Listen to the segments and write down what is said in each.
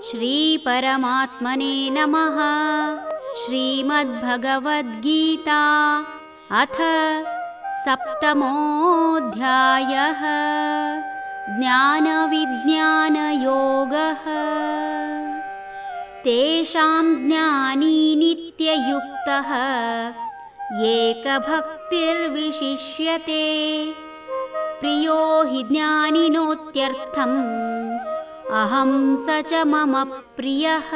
ಶ್ರೀ ಪರಮಾತ್ಮನೇ ನಮಃ. ಶ್ರೀಮದ್ಭಗವದ್ಗೀತಾ ಅಥ ಸಪ್ತಮೋऽಧ್ಯಾಯಃ. ಜ್ಞಾನವಿಜ್ಞಾನಯೋಗಃ. ತೇಷಾಂ ಜ್ಞಾನಿ ನಿತ್ಯಯುಕ್ತಃ ಏಕಭಕ್ತಿರ್ವಿಶಿಷ್ಯತೆ. ಪ್ರಿಯೋ ಹಿ ಜ್ಞಾನಿನೋತ್ಯರ್ಥಂ ಅಹಂ ಸ ಚ ಮಮ ಪ್ರಿಯಃ.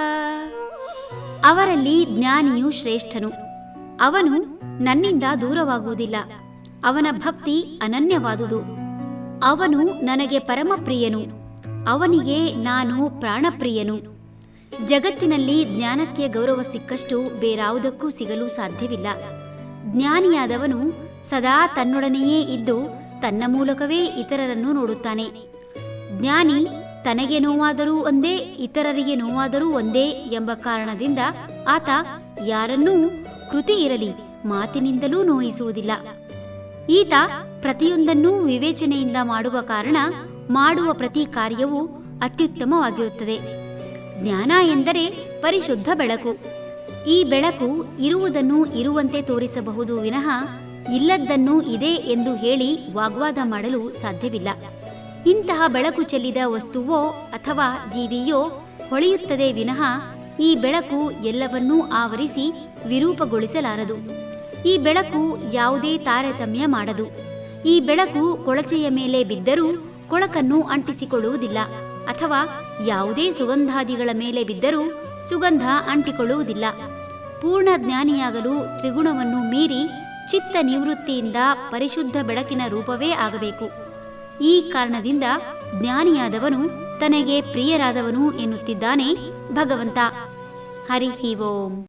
ಅವರಲ್ಲಿ ಜ್ಞಾನಿಯು ಶ್ರೇಷ್ಠನು, ಅವನು ನನ್ನಿಂದ ದೂರವಾಗುವುದಿಲ್ಲ. ಅವನ ಭಕ್ತಿ ಅನನ್ಯವಾದುದು. ಅವನು ನನಗೆ ಪರಮಪ್ರಿಯನು, ಅವನಿಗೆ ನಾನು ಪ್ರಾಣಪ್ರಿಯನು. ಜಗತ್ತಿನಲ್ಲಿ ಜ್ಞಾನಕ್ಕೆ ಗೌರವ ಸಿಕ್ಕಷ್ಟು ಬೇರಾವುದಕ್ಕೂ ಸಿಗಲು ಸಾಧ್ಯವಿಲ್ಲ. ಜ್ಞಾನಿಯಾದವನು ಸದಾ ತನ್ನೊಡನೆಯೇ ಇದ್ದು ತನ್ನ ಮೂಲಕವೇ ಇತರರನ್ನು ನೋಡುತ್ತಾನೆ. ಜ್ಞಾನಿ ತನಗೆ ನೋವಾದರೂ ಒಂದೇ, ಇತರರಿಗೆ ನೋವಾದರೂ ಒಂದೇ ಎಂಬ ಕಾರಣದಿಂದ ಆತ ಯಾರನ್ನೂ ಕೃತಿ ಇರಲಿ ಮಾತಿನಿಂದಲೂ ನೋಯಿಸುವುದಿಲ್ಲ. ಈತ ಪ್ರತಿಯೊಂದನ್ನೂ ವಿವೇಚನೆಯಿಂದ ಮಾಡುವ ಕಾರಣ ಮಾಡುವ ಪ್ರತಿ ಕಾರ್ಯವೂ ಅತ್ಯುತ್ತಮವಾಗಿರುತ್ತದೆ. ಜ್ಞಾನ ಎಂದರೆ ಪರಿಶುದ್ಧ ಬೆಳಕು. ಈ ಬೆಳಕು ಇರುವುದನ್ನು ಇರುವಂತೆ ತೋರಿಸಬಹುದು ವಿನಃ ಇಲ್ಲದ್ದನ್ನು ಇದೆ ಎಂದು ಹೇಳಿ ವಾಗ್ವಾದ ಮಾಡಲು ಸಾಧ್ಯವಿಲ್ಲ. ಇಂತಹ ಬೆಳಕು ಚೆಲ್ಲಿದ ವಸ್ತುವೋ ಅಥವಾ ಜೀವಿಯೋ ಹೊಳೆಯುತ್ತದೆ ವಿನಃ ಈ ಬೆಳಕು ಎಲ್ಲವನ್ನೂ ಆವರಿಸಿ ವಿರೂಪಗೊಳಿಸಲಾರದು. ಈ ಬೆಳಕು ಯಾವುದೇ ತಾರತಮ್ಯ ಮಾಡದು. ಈ ಬೆಳಕು ಕೊಳಚೆಯ ಮೇಲೆ ಬಿದ್ದರೂ ಕೊಳಕನ್ನು ಅಂಟಿಸಿಕೊಳ್ಳುವುದಿಲ್ಲ, ಅಥವಾ ಯಾವುದೇ ಸುಗಂಧಾದಿಗಳ ಮೇಲೆ ಬಿದ್ದರೂ ಸುಗಂಧ ಅಂಟಿಕೊಳ್ಳುವುದಿಲ್ಲ. ಪೂರ್ಣ ಜ್ಞಾನಿಯಾಗಲು ತ್ರಿಗುಣವನ್ನು ಮೀರಿ ಚಿತ್ತ ನಿವೃತ್ತಿಯಿಂದ ಪರಿಶುದ್ಧ ಬೆಳಕಿನ ರೂಪವೇ ಆಗಬೇಕು. ಈ ಕಾರಣದಿಂದ ಜ್ಞಾನಿಯಾದವನು ತನಗೆ ಪ್ರಿಯರಾದವನು ಎನ್ನುತ್ತಿದ್ದಾನೆ ಭಗವಂತ. ಹರಿ ಓಂ.